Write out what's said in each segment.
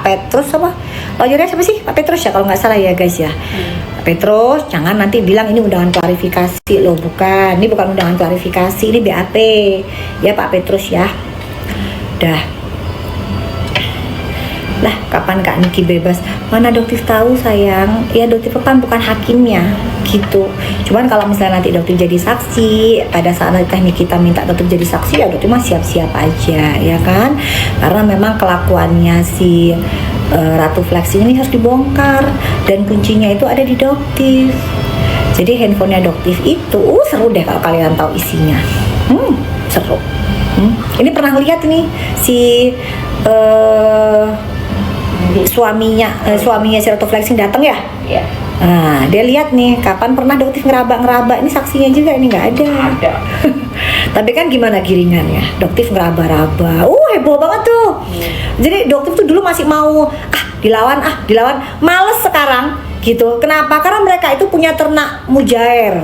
Petrus apa? Lawyernya siapa sih? Pak Petrus ya kalau nggak salah ya guys ya. Pak Petrus, jangan nanti bilang ini undangan klarifikasi loh, bukan. Ini bukan undangan klarifikasi, ini BAP. Ya Pak Petrus ya. Dah. Lah, kapan Kak Niki bebas? Mana Doktif tahu sayang? Ya Doktif kan bukan hakimnya gitu. Cuman kalau misalnya nanti Doktif jadi saksi, pada saat teknik kita minta Doktif jadi saksi, ya Doktif mah siap-siap aja ya kan. Karena memang kelakuannya si Ratu Flexing ini harus dibongkar dan kuncinya itu ada di Doktif. Jadi handphonenya Doktif itu seru deh kalau kalian tahu isinya. Seru. Ini pernah lihat nih si suaminya si Ratu Flexing datang ya? Iya. Nah, dia lihat nih kapan pernah Doktif ngeraba-ngeraba. Ini saksinya juga, ini nggak ada. Ada. Tapi kan gimana giringannya? Doktif ngeraba-raba. Heboh banget tuh. Jadi Doktif tuh dulu masih mau dilawan. Males sekarang gitu. Kenapa? Karena mereka itu punya ternak mujair.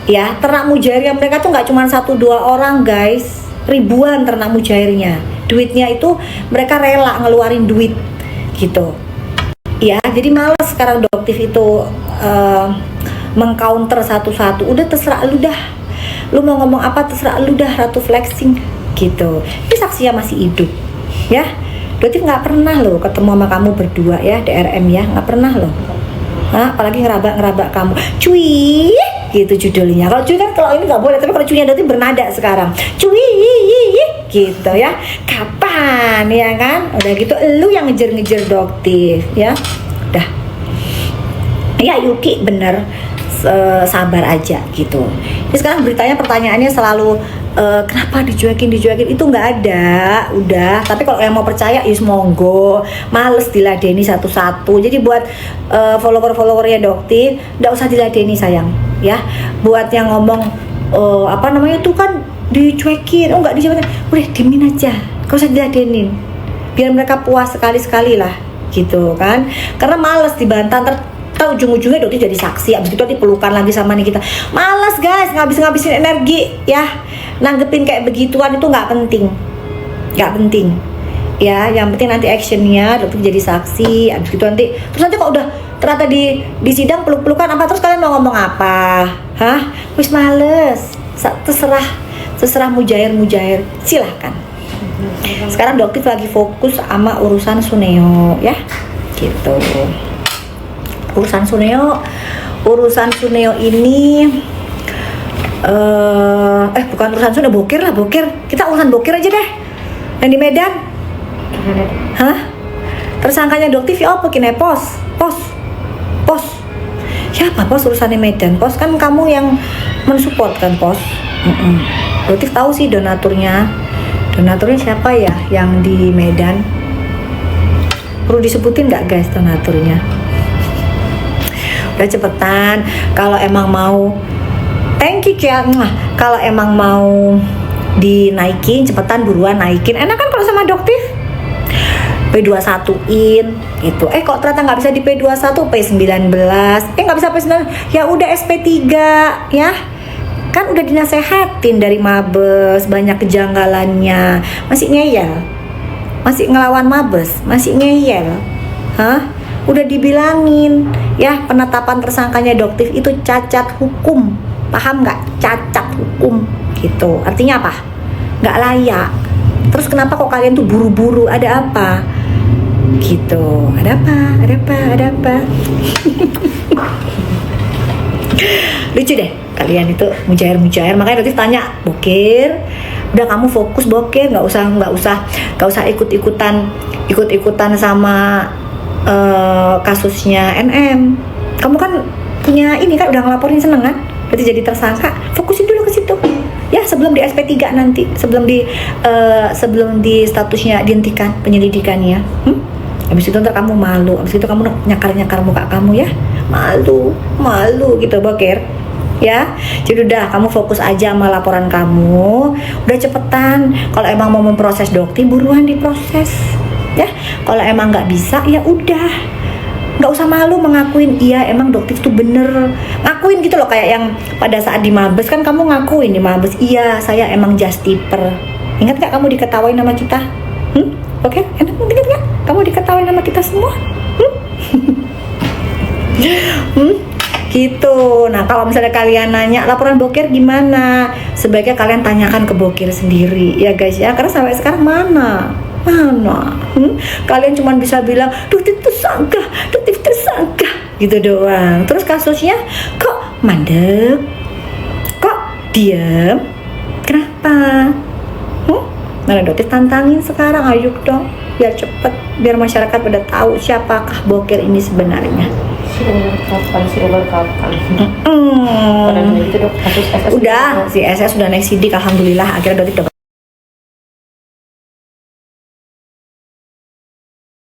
Ya, ternak mujair yang mereka tuh nggak cuma 1-2 orang guys. Ribuan ternak mujairnya. Duitnya itu mereka rela ngeluarin duit gitu. Ya, jadi males sekarang Doktif itu mengcounter satu-satu. Udah terserah lu dah. Lu mau ngomong apa terserah lu dah Ratu Flexing gitu. Ini saksinya masih hidup. Ya. Doktif nggak pernah loh ketemu sama kamu berdua ya, DRM ya, nggak pernah loh. Apalagi ngeraba kamu. Cuy, gitu judulnya. Kalau cuy kan kalau ini nggak boleh, tapi kalau cuynya Doktif bernada sekarang. Cuy, gitu ya. Kapan ya kan? Udah gitu lu yang ngejer-ngejer Doktif ya. Udah. Ya Yuki bener, sabar aja gitu. Jadi sekarang beritanya pertanyaannya selalu kenapa dicuekin itu nggak ada. Udah, tapi kalau yang mau percaya is monggo. Males diladeni satu-satu. Jadi buat follower-followernya Doktif nggak usah diladeni sayang ya. Buat yang ngomong apa namanya itu kan dicuekin, nggak dicuekin, udah diemin aja, gak usah diladenin, biar mereka puas sekali-sekali lah gitu kan. Karena males dibantah, ntar ujung-ujungnya Doktif jadi saksi, abis itu dipelukan lagi sama nih kita. Males guys, ngabisin energi ya, nanggepin kayak begituan itu nggak penting ya. Yang penting nanti actionnya Doktif jadi saksi, abis itu nanti kok udah ternyata di sidang peluk-pelukan apa, terus kalian mau ngomong apa? Wis males, terserah mujair silahkan. Sekarang Doktif lagi fokus sama urusan Suneo ya gitu. Urusan Suneo ini bukan urusan Suneo, bokir. Kita urusan bokir aja deh. Yang di Medan. Tersangkanya Doktif ya apa kene pos. Siapa pos urusannya Medan? Pos kan kamu yang mensupport kan pos. Doktif tahu sih donaturnya siapa ya yang di Medan? Perlu disebutin nggak guys donaturnya? Udah cepetan, kalau emang mau thank you ya, kalau emang mau dinaikin cepetan buruan naikin. Enak kan kalau sama Doktif P21-in gitu. Kok ternyata nggak bisa di P21, P19, nggak bisa P19, ya udah SP3 ya. Kan udah dinasehatin dari Mabes, banyak kejanggalannya, masih ngeyel, masih ngelawan Mabes, masih ngeyel. Udah dibilangin ya, penetapan tersangkanya Doktif itu cacat hukum, paham nggak? Cacat hukum gitu, artinya apa? Nggak layak. Terus kenapa kok kalian tuh buru-buru, ada apa gitu? Ada apa? Lucu deh kalian itu mujair. Makanya Doktif tanya, bokir udah kamu fokus bokir, nggak usah ikut-ikutan sama kasusnya NM. Kamu kan punya ini kan, udah ngelaporin, seneng kan? Berarti jadi tersangka. Fokusin dulu ke situ ya, sebelum di SP3 nanti, sebelum di statusnya dihentikan penyelidikannya. Habis itu ntar kamu malu, habis itu kamu nyakar muka kamu ya, malu gitu bokir ya. Jadi udah kamu fokus aja sama laporan kamu, udah cepetan. Kalau emang mau memproses Doktif, buruan diproses ya. Kalau emang nggak bisa ya udah, nggak usah malu mengakuin iya emang Doktif tuh bener, ngakuin gitu loh. Kayak yang pada saat di Mabes kan kamu ngakuin di Mabes, iya saya emang justiper. Ingat gak kamu diketawain sama kita? Oke, ingat gak kamu diketawain sama kita semua. Gitu. Nah, kalau misalnya kalian nanya laporan bokir gimana, sebaiknya kalian tanyakan ke bokir sendiri ya guys ya, karena sampai sekarang mana kalian cuma bisa bilang Doktif tersangka gitu doang. Terus kasusnya kok mandek, kok diam, kenapa? Mana Doktif tantangin sekarang, ayo dong, biar cepet, biar masyarakat pada tahu siapakah bokir ini sebenarnya. Kapan? Itu dok, kasus SS udah, si SS sudah naik sidik, alhamdulillah akhirnya Doktif dapat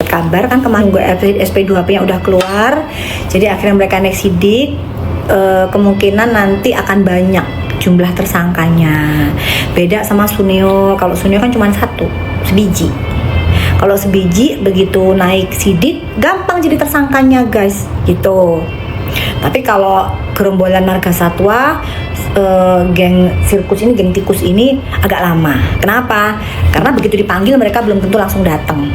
kabar kan kemarin gue SP2HP-nya udah keluar, jadi akhirnya mereka naik sidik. Kemungkinan nanti akan banyak jumlah tersangkanya, beda sama Suneo. Kalau Suneo kan cuma satu, sebiji. Kalau sebiji begitu naik sidik gampang jadi tersangkanya guys gitu. Tapi kalau gerombolan marga satwa, geng sirkus ini, geng tikus ini agak lama. Kenapa? Karena begitu dipanggil mereka belum tentu langsung datang.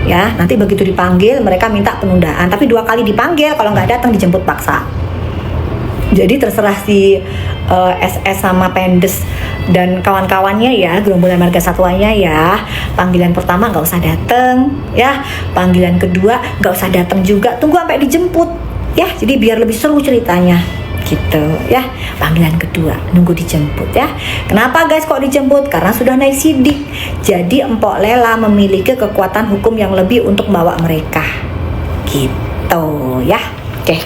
Ya, nanti begitu dipanggil mereka minta penundaan, tapi 2 kali dipanggil, kalau nggak datang dijemput paksa. Jadi terserah si SS sama Pendes dan kawan-kawannya ya, gerombolan marga satwanya ya. Panggilan pertama nggak usah datang ya, panggilan kedua nggak usah datang juga, tunggu sampai dijemput ya. Jadi biar lebih seru ceritanya gitu ya. Panggilan kedua nunggu dijemput ya. Kenapa guys kok dijemput? Karena sudah naik sidik. Jadi Empok Lela memiliki kekuatan hukum yang lebih untuk membawa mereka gitu ya. Oke,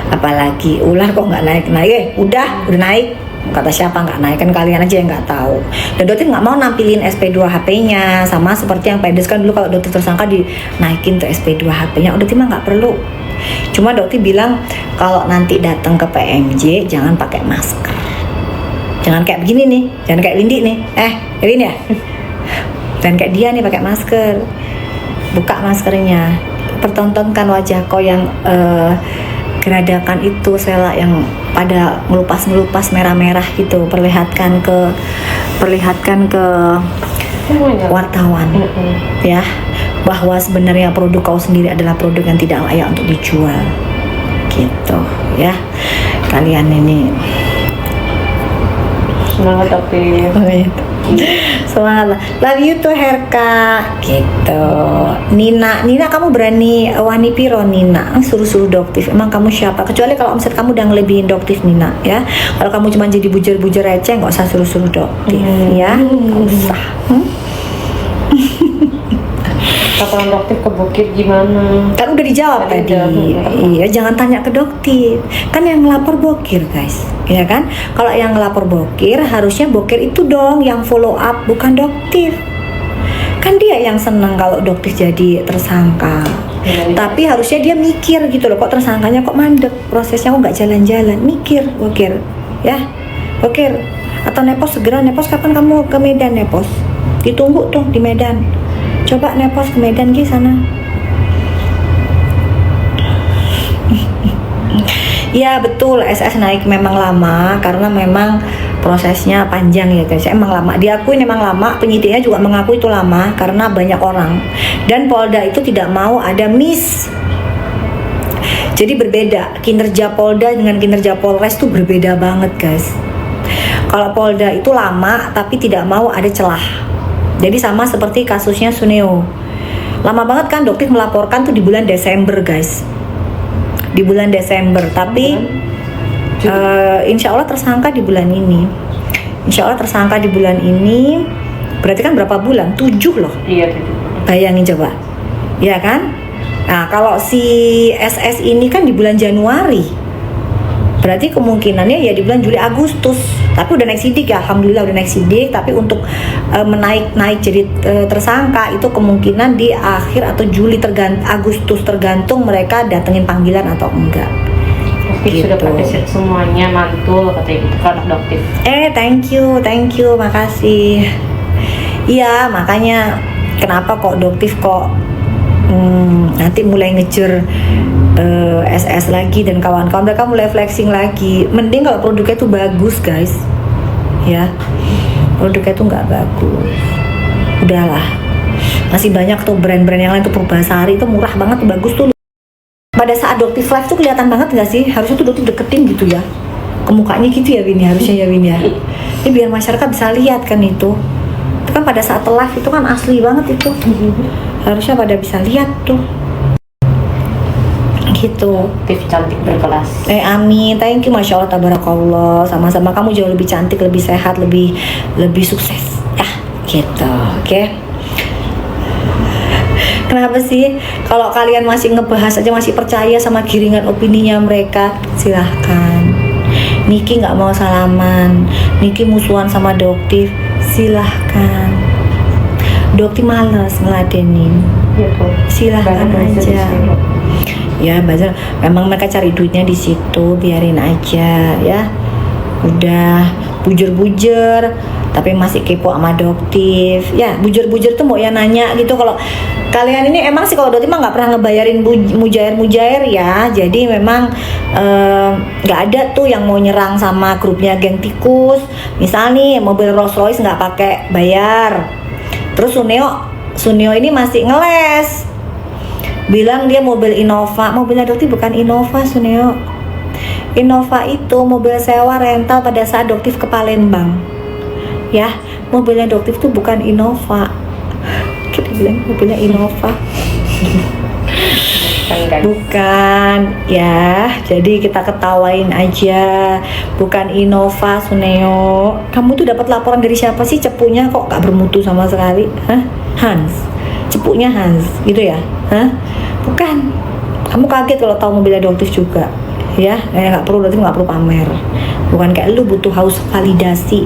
apalagi ular kok nggak naik udah naik, kata siapa nggak naik, kan kalian aja yang nggak tahu. Dan Doktif nggak mau nampilin SP2HP-nya, sama seperti yang Pendes kan dulu kalau Doktif tersangka dinaikin tuh SP2HP-nya. Doktif mah nggak perlu, cuma Doktif bilang kalau nanti datang ke PMJ jangan pakai masker, jangan kayak begini nih, jangan kayak Windy nih, Windy ya, dan kayak dia nih pakai masker, buka maskernya, pertontonkan wajah kau yang geradakan itu, Sela yang pada ngelupas merah-merah gitu, perlihatkan ke wartawan ya, bahwa sebenarnya produk kau sendiri adalah produk yang tidak layak untuk dijual gitu ya. Kalian ini semangat tapi semangat, love you tuh Herka gitu. Nina kamu berani wani piro Nina, suruh Doktif, emang kamu siapa? Kecuali kalau omset kamu udah ngelebihin Doktif Nina ya. Kalau kamu cuma jadi bujer-bujer receh nggak usah suruh Doktif ya, nggak usah. Laporan Doktif ke bokir gimana? Kan udah dijawab tadi. Iya, jangan tanya ke Doktif. Kan yang ngelapor bokir, guys. Ya kan? Kalau yang ngelapor bokir, harusnya bokir itu dong yang follow up, bukan Doktif. Kan dia yang seneng kalau Doktif jadi tersangka. Tapi harusnya dia mikir gitu loh, kok tersangkanya kok mandek, prosesnya kok nggak jalan-jalan. Mikir, bokir. Ya, bokir. Atau Nepos, segera Nepos, kapan kamu ke Medan Nepos? Ditunggu tuh di Medan. Coba Nepos ke Medan Gi sana. Ya betul, SS naik memang lama karena memang prosesnya panjang ya guys. Emang lama, diakui memang lama, penyidiknya juga mengaku itu lama karena banyak orang. Dan Polda itu tidak mau ada miss. Jadi berbeda, kinerja Polda dengan kinerja Polres itu berbeda banget guys. Kalau Polda itu lama tapi tidak mau ada celah. Jadi sama seperti kasusnya Suneo. Lama banget kan Doktif melaporkan tuh di bulan Desember guys. Di bulan Desember, tapi insya Allah tersangka di bulan ini. Insya Allah tersangka di bulan ini. Berarti kan berapa bulan? 7 loh. Iya, 7. Bayangin coba. Ya kan? Nah kalau si SS ini kan di bulan Januari. Berarti kemungkinannya ya di bulan Juli Agustus. Tapi udah naik sidik ya, alhamdulillah udah naik sidik. Tapi untuk naik jadi tersangka itu kemungkinan di akhir atau Juli Agustus, tergantung mereka datengin panggilan atau enggak. Doktif gitu. Sudah pakai set semuanya, mantul katanya gitu produk Doktif. Thank you, makasih. Iya makanya kenapa kok Doktif kok nanti mulai ngejar SS lagi dan kawan-kawan, mereka mulai flexing lagi. Mending kalau produknya itu bagus guys ya, produknya itu nggak bagus udahlah Masih banyak tuh brand-brand yang lain tuh, Purbasari itu murah banget, bagus tuh. Pada saat Doctive Life tuh kelihatan banget nggak sih? Harusnya tuh Doctive deketin gitu ya ke mukanya gitu ya Win, harusnya ya Win ya. Ini biar masyarakat bisa lihat kan itu. Itu kan pada saat live itu kan asli banget itu. Harusnya pada bisa lihat tuh. Gitu. Aktif, cantik, berkelas. Amin, thank you, masya Allah, tabarakallah. Sama-sama, kamu jauh lebih cantik, lebih sehat, lebih sukses. Ya, gitu. Oke. Kenapa sih kalau kalian masih ngebahas aja, masih percaya sama giringan opininya mereka? Silahkan. Niki nggak mau salaman, Niki musuhan sama Doktif, silahkan. Doktif males ngeladenin, Iya tuh. silahkan aja. Ya bazar, memang mereka cari duitnya di situ, biarin aja ya. Udah bujur-bujur tapi masih kepo sama Doktif. Ya bujur-bujur tuh mau ya nanya gitu. Kalau kalian ini emang sih kalau Doktif mah nggak pernah ngebayarin mujair ya. Jadi memang nggak ada tuh yang mau nyerang sama grupnya geng tikus. Misal nih mobil Rolls Royce nggak pakai bayar. Terus Suneo ini masih ngeles, bilang dia mobil Innova. Mobilnya Doktif bukan Innova, Suneo. Innova itu mobil sewa rental pada saat Doktif ke Palembang. Ya, mobilnya Doktif tuh bukan Innova. Kita bilang mobilnya Innova. Bukan ya, jadi kita ketawain aja. Bukan Innova, Suneo. Kamu tuh dapat laporan dari siapa sih? Cepunya kok gak bermutu sama sekali? Hah? Hans. Cepunya Hans, gitu ya? Hah? Bukan. Kamu kaget kalau tahu mobilnya Doktif juga. Ya, nggak perlu, Doktif nggak perlu pamer. Bukan kayak lu butuh haus validasi,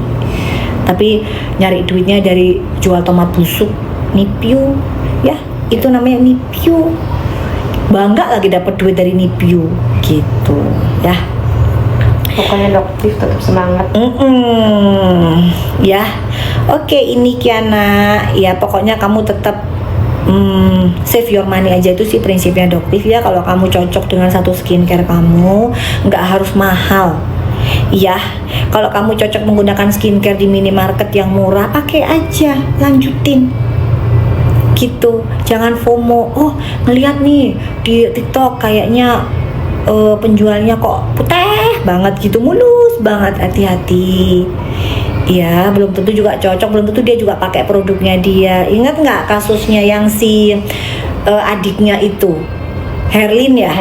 tapi nyari duitnya dari jual tomat busuk, nipiu. Ya, itu namanya nipiu. Bangga lagi dapat duit dari nipiu, gitu. Ya. Pokoknya Doktif tetap semangat. Ya, oke, ini Kiana. Ya, pokoknya kamu tetap save your money aja, itu sih prinsipnya Doktif ya. Kalau kamu cocok dengan satu skincare kamu, nggak harus mahal. Iya, kalau kamu cocok menggunakan skincare di minimarket yang murah, pakai aja, lanjutin. Gitu, jangan FOMO. Oh, ngeliat nih di TikTok kayaknya penjualnya kok putih banget gitu, mulus banget, hati-hati. Iya, belum tentu juga cocok, belum tentu dia juga pakai produknya dia. Ingat nggak kasusnya yang si adiknya itu, Herlin ya?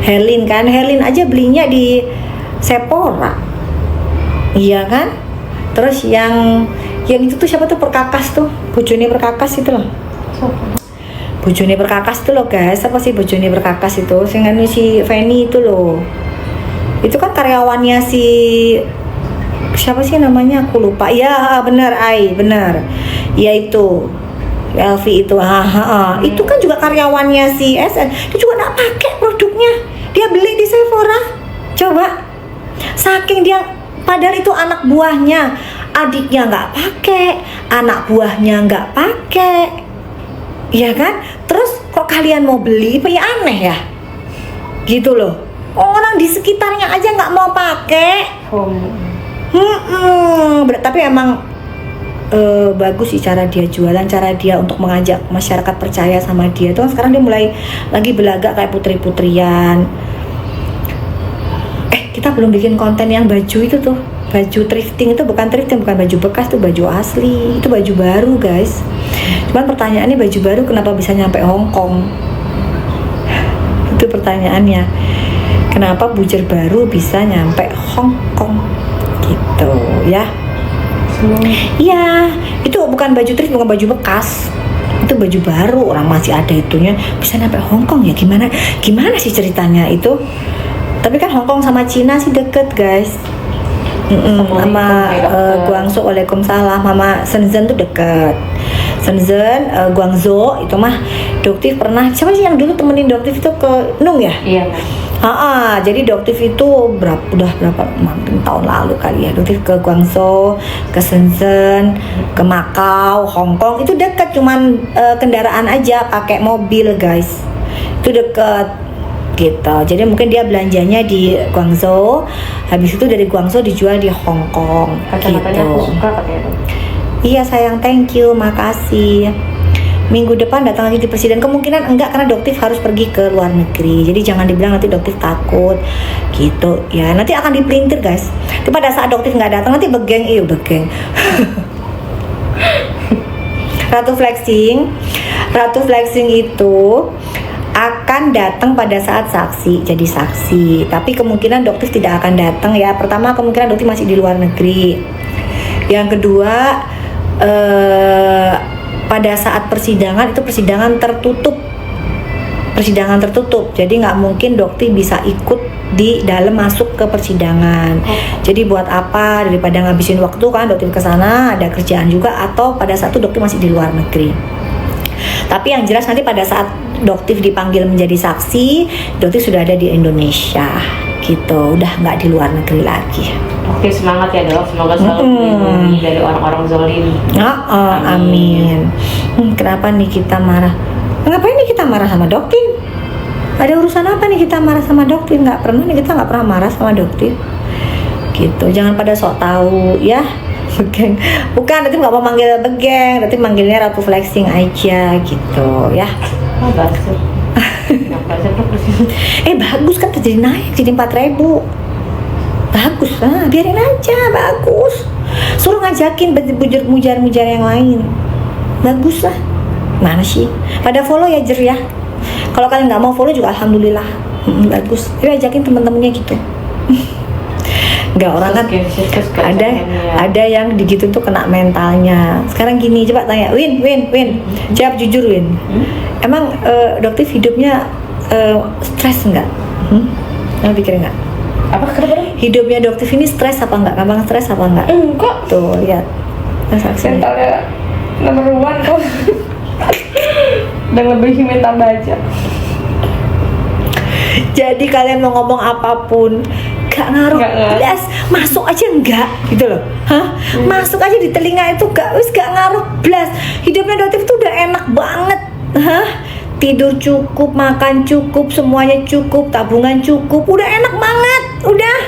Herlin kan, Herlin aja belinya di Sephora, iya kan? Terus yang itu tuh siapa tuh, Perkakas tuh, bojone Perkakas itu loh. Bojone Perkakas itu loh guys, apa sih bojone Perkakas itu? Sehingga si Feni itu loh. Itu kan karyawannya si siapa sih namanya, aku lupa. Ya benar, benar ya, itu Elvi itu. Itu kan juga karyawannya si SN. Dia juga nggak pakai produknya, dia beli di Sephora. Coba, saking dia, padahal itu anak buahnya, adiknya nggak pakai, anak buahnya nggak pakai, ya kan? Terus kok kalian mau beli? Ya aneh ya, gitu loh. Orang di sekitarnya aja nggak mau pakai. Tapi emang bagus sih cara dia jualan, cara dia untuk mengajak masyarakat percaya sama dia. Tuh sekarang dia mulai lagi belagak kayak putri-putrian. Kita belum bikin konten yang baju itu tuh, baju thrifting. Itu bukan thrifting, bukan baju bekas, tuh baju asli, itu baju baru guys. Cuman pertanyaannya, baju baru kenapa bisa nyampe Hong Kong? Itu pertanyaannya, kenapa bujur baru bisa nyampe Hong Kong gitu ya. Iya, itu bukan baju thrifting, bukan baju bekas, itu baju baru, orang masih ada itunya, bisa nyampe Hong Kong ya. Gimana sih ceritanya itu? Tapi kan Hong Kong sama Cina sih deket guys. Sama Guangzhou, waalaikumsalam, sama Shenzhen tuh deket. Shenzhen, Guangzhou itu mah Doktif pernah, siapa sih yang dulu temenin Doktif itu ke Nung ya? Iya. Jadi Doktif itu udah berapa tahun lalu kali ya, Doktif ke Guangzhou, ke Shenzhen, ke Macau, Hong Kong itu deket, cuman kendaraan aja, pakai mobil guys, itu deket gitu. Jadi mungkin dia belanjanya di Guangzhou, habis itu dari Guangzhou dijual di Hong Kong. Kacamatanya gitu. aku suka pakai itu. Iya sayang, thank you, makasih. Minggu depan datang lagi di presiden. Kemungkinan enggak karena doktif harus pergi ke luar negeri. Jadi jangan dibilang nanti doktif takut gitu ya. Nanti akan dipelintir guys. Tapi pada saat doktif nggak datang nanti begeng, begeng. Ratu flexing itu akan datang pada saat saksi, jadi saksi. Tapi kemungkinan doktif tidak akan datang ya. Pertama kemungkinan doktif masih di luar negeri. Yang kedua pada saat persidangan itu persidangan tertutup, jadi nggak mungkin dokter bisa ikut di dalam masuk ke persidangan. Jadi buat apa daripada ngabisin waktu kan dokter ke sana, ada kerjaan juga, atau pada saat itu dokter masih di luar negeri. Tapi yang jelas nanti pada saat dokter dipanggil menjadi saksi, dokter sudah ada di Indonesia gitu, udah nggak di luar negeri lagi. Oke, semangat ya dok, semoga selalu dilindungi dari orang-orang zalim. Amin. Kenapa nih kita marah? Ngapain nih kita marah sama dokter? Ada urusan apa nih kita marah sama dokter? Nggak pernah nih, kita nggak pernah marah sama dokter. Gitu, jangan pada sok tahu ya. Begeng. Bukan, nanti nggak mau manggil begeng, nanti manggilnya Ratu Flexing aja gitu ya. Oh, bagus. Bagus kan, jadi naik jadi 4.000. Bagus lah, biarin aja, bagus. Suruh ngajakin mujar-mujar yang lain. Bagus lah. Mana sih? Pada follow ya Jer ya. Kalau kalian nggak mau follow juga alhamdulillah. Bagus. Tapi ajakin teman-temannya gitu. Nggak, orang kan ada yang digitu tuh kena mentalnya. Sekarang gini, coba tanya Win, jawab jujur Win. Emang dokter hidupnya stres nggak? Kamu pikir nggak? Apa kenapa? Hidupnya dokter ini stres apa nggak? Gampang stres apa nggak? Enggak. Tuh lihat. Mentalnya nomor 1 kok. Dan lebih mental baja. Jadi kalian mau ngomong apapun gak ngaruh, belas masuk aja enggak gitu loh. Masuk aja di telinga itu gak ngaruh belas. Hidupnya dokter itu udah enak banget. Tidur cukup, makan cukup, semuanya cukup, tabungan cukup, udah enak banget, udah.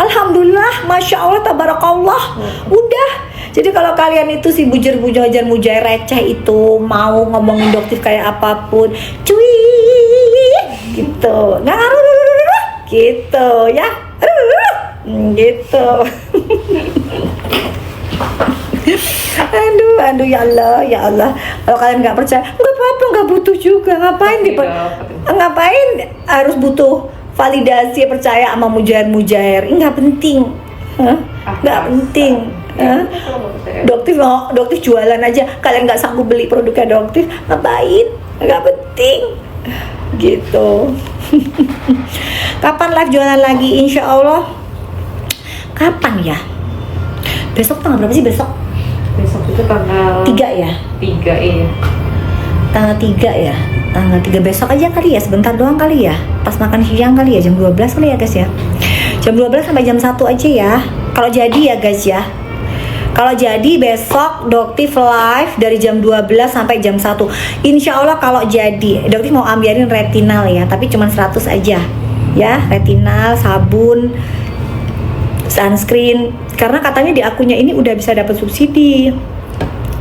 Alhamdulillah, masya Allah, tabarakallah, udah. Jadi kalau kalian itu si mujar receh itu mau ngomongin dokter kayak apapun, cuy, gitu, nggak ngaruh, gitu ya, gitu. Aduh ya Allah. Kalau kalian nggak percaya, nggak apa-apa, nggak butuh juga. Ngapain harus butuh validasi percaya sama mujair? Nggak penting, nggak penting. Dokter jualan aja, kalian nggak sanggup beli produknya dokter, ngapain? Nggak penting, gitu. Kapan live jualan lagi? Insya Allah. Kapan ya? Besok tanggal berapa sih besok? Besok itu tanggal 3 ya? 3 iya. Tanggal 3 ya? Tanggal 3 besok aja kali ya, sebentar doang kali ya. Pas makan siang kali ya, jam 12 kali ya guys ya. Jam 12 sampai jam 1 aja ya. Kalau jadi ya guys ya. Kalau jadi besok Doktif live dari jam 12 sampai jam 1. Insya Allah kalau jadi Doktif mau ambilin retinal ya, tapi cuma 100 aja ya. Retinal, sabun, sunscreen, karena katanya di akunnya ini udah bisa dapat subsidi.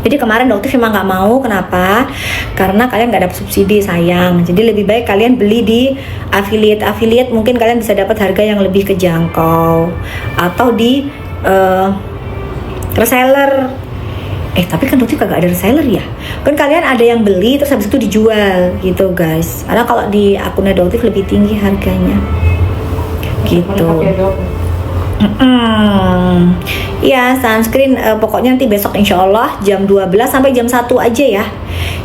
Jadi kemarin dokter emang nggak mau, kenapa? Karena kalian nggak dapat subsidi, sayang. Jadi lebih baik kalian beli di affiliate, mungkin kalian bisa dapat harga yang lebih kejangkau, atau di reseller. Tapi kan dokter kagak ada reseller ya. Kan kalian ada yang beli terus habis itu dijual gitu guys. Karena kalau di akunnya dokter lebih tinggi harganya. Gitu. Ya sunscreen pokoknya nanti besok insya Allah jam 12 sampai jam 1 aja ya.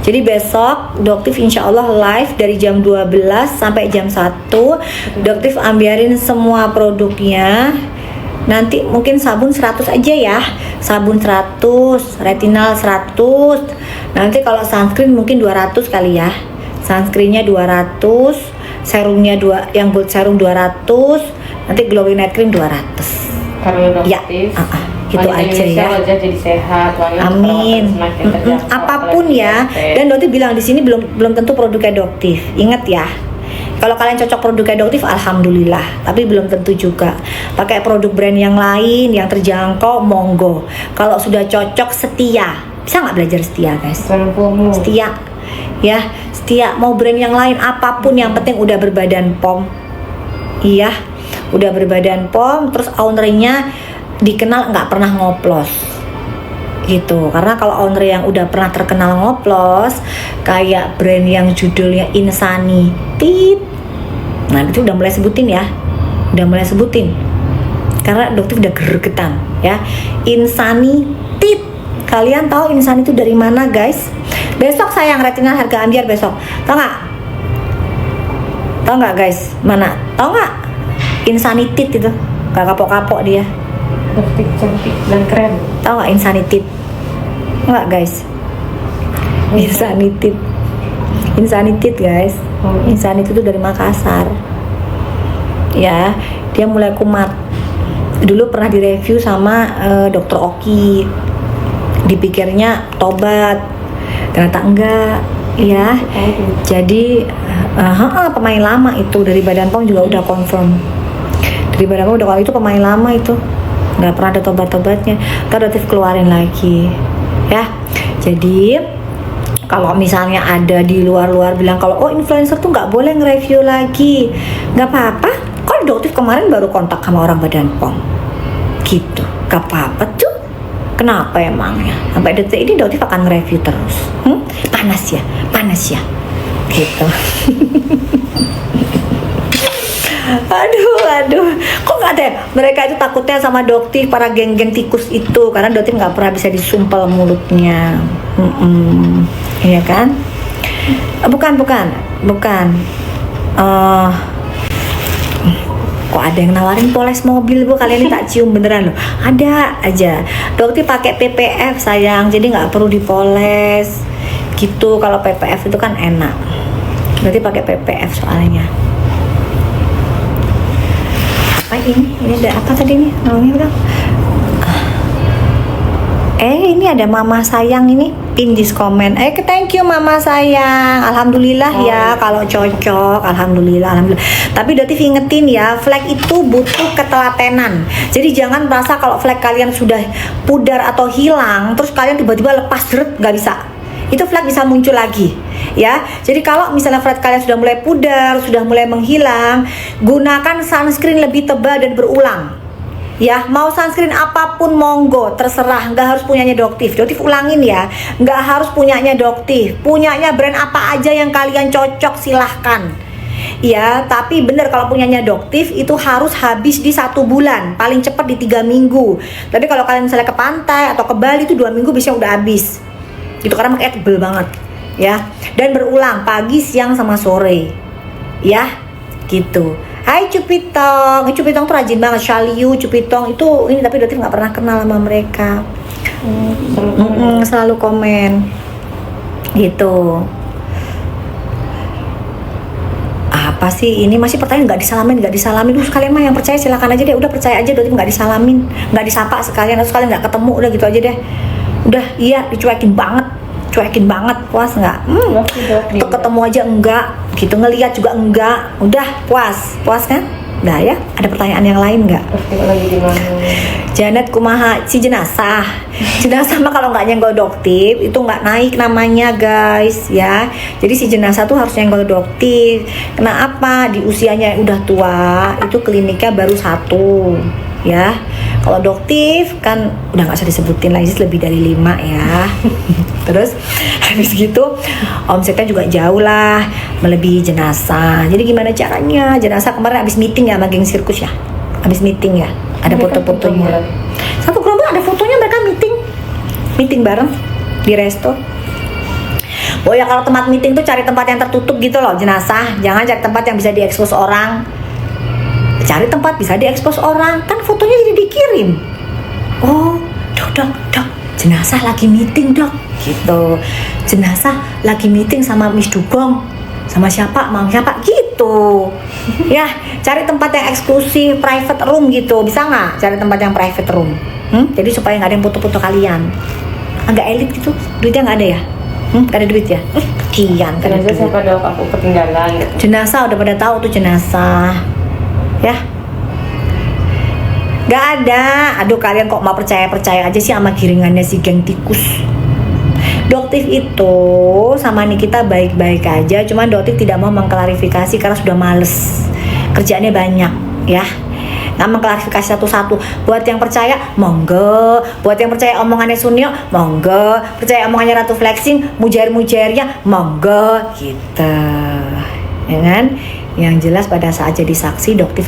Jadi besok Doktif insya Allah live dari jam 12 sampai jam 1. Doktif ambilin semua produknya. Nanti mungkin sabun 100 aja ya. Sabun 100, retinal 100. Nanti kalau sunscreen mungkin 200 kali ya. Sunscreennya 200, serumnya yang gold serum 200. Nanti glowing night cream 200. Kalau ya, gitu aja ya. Wajah jadi sehat, amin. Apapun ya. Dan Doktif bilang di sini belum tentu produknya Doktif. Ingat ya. Kalau kalian cocok produknya Doktif, alhamdulillah. Tapi belum tentu juga. Pakai produk brand yang lain yang terjangkau, monggo. Kalau sudah cocok, setia. Bisa nggak belajar setia, guys? Setia, ya, setia. Mau brand yang lain apapun, yang penting udah berbadan POM. Iya, udah berbadan POM. Terus ownernya dikenal nggak pernah ngoplos. Gitu, karena kalau owner yang udah pernah terkenal ngoplos kayak brand yang judulnya Insanity, nah itu udah mulai sebutin ya, karena Doktif udah gregetan ya. Insanity, kalian tahu Insanity itu dari mana, guys? Besok saya yang retinal harga ambiar besok, tau nggak guys? Mana tau nggak Insanity itu? Gak kapok-kapok dia, cantik dan keren. Tahu nggak Insanity? Enggak, guys. Insanity guys. Insanity itu dari Makassar. Ya, dia mulai kumat. Dulu pernah direview sama Dokter Oki. Dipikirnya tobat, ternyata enggak. Ya, jadi pemain lama itu dari Badan POM juga udah confirm. Dari Badan POM udah, kalau itu pemain lama itu nggak pernah ada tobat-tobatnya. Doktif keluarin lagi ya. Jadi kalau misalnya ada di luar bilang kalau influencer tuh nggak boleh nge-review lagi, nggak apa-apa. Kalau Doktif kemarin baru kontak sama orang Badan POM gitu, nggak apa-apa tuh. Kenapa emangnya? Sampai detik ini Doktif akan nge-review terus. Panas ya gitu. Aduh, kok nggak ada? Mereka itu takutnya sama Doktif, para geng-geng tikus itu, karena Doktif nggak pernah bisa disumpel mulutnya. Iya kan? Bukan. Kok ada yang nawarin poles mobil, Bu? Kalian ini tak cium beneran loh. Ada aja. Doktif pakai PPF sayang, jadi nggak perlu dipoles. Gitu, kalau PPF itu kan enak. Doktif pakai PPF soalnya. Ini ada apa tadi nih namanya? Ini ada mama sayang ini pin di komen. Thank you mama sayang. Alhamdulillah ya kalau cocok. Alhamdulillah. Tapi Doktif ingetin ya, flag itu butuh ketelatenan. Jadi jangan merasa kalau flag kalian sudah pudar atau hilang terus kalian tiba-tiba lepas nggak bisa. Itu flag bisa muncul lagi ya. Jadi kalau misalnya flag kalian sudah mulai pudar, sudah mulai menghilang, gunakan sunscreen lebih tebal dan berulang ya. Mau sunscreen apapun monggo, terserah, nggak harus punyanya Doktif ulangin ya, nggak harus punyanya Doktif, punyanya brand apa aja yang kalian cocok silahkan ya. Tapi bener, kalau punyanya Doktif itu harus habis di 1 bulan, paling cepat di 3 minggu. Tapi kalau kalian misalnya ke pantai atau ke Bali itu 2 minggu biasanya udah habis gitu, karena makanya tebel banget ya. Dan berulang pagi, siang, sama sore ya gitu. Hai Cupitong tuh rajin banget. Shaliu, Cupitong itu ini, tapi Doktif nggak pernah kenal sama mereka. Selalu komen gitu. Apa sih ini, masih pertanyaan nggak disalamin. Terus kalian mah yang percaya silakan aja deh, udah percaya aja. Doktif nggak disalamin, nggak disapa sekalian, terus kalian nggak ketemu, udah gitu aja deh. Udah, iya, dicuekin banget, puas nggak? Ketemu aja enggak, gitu, ngelihat juga enggak, udah puas kan? Nah ya, ada pertanyaan yang lain nggak? Lagi di mana? Janet kumaha si jenazah mah kalau nggak nyenggol Doktif itu nggak naik namanya guys ya. Jadi si jenazah tuh harus nyenggol Doktif. Kenapa? Di usianya udah tua itu kliniknya baru 1 ya. Kalau Doktif kan udah nggak usah disebutin lagi, lebih dari 5 ya. Terus habis gitu omsetnya juga jauh lah melebihi jenazah. Jadi gimana caranya? Jenazah kemarin habis meeting ya sama geng sirkus ya, ada foto-fotonya. Satu gelombang ada fotonya, mereka meeting bareng di resto. Oh ya, kalau tempat meeting tuh cari tempat yang tertutup gitu loh jenazah, jangan cari tempat yang bisa diekspos orang. Cari tempat bisa diekspos orang, kan fotonya jadi dikirim. Oh, dok, jenazah lagi meeting dok, gitu. Jenazah lagi meeting sama Miss Dugong, sama siapa, Mang siapa, gitu. Ya, cari tempat yang eksklusif, private room gitu, bisa nggak? Cari tempat yang private room. Jadi supaya nggak ada yang foto-foto kalian. Agak elit gitu, duitnya nggak ada ya? Gak ada duit ya? Kian gak ada Jenazah duit. siapa dok? Aku ketinggalan gitu. Jenazah udah pada tahu tuh jenazah. Ya. Gak ada. Aduh kalian kok mau percaya aja sih sama giringannya si geng tikus. Doktif itu sama Nikita baik-baik aja, cuman Doktif tidak mau mengklarifikasi karena sudah males. Kerjaannya banyak, ya. Nggak mengklarifikasi satu-satu. Buat yang percaya, monggo. Buat yang percaya omongannya Sunyo, monggo. Percaya omongannya Ratu Flexing, mujair-mujairnya, monggo. Gitu. Ya kan? Yang jelas pada saat jadi saksi, Doktif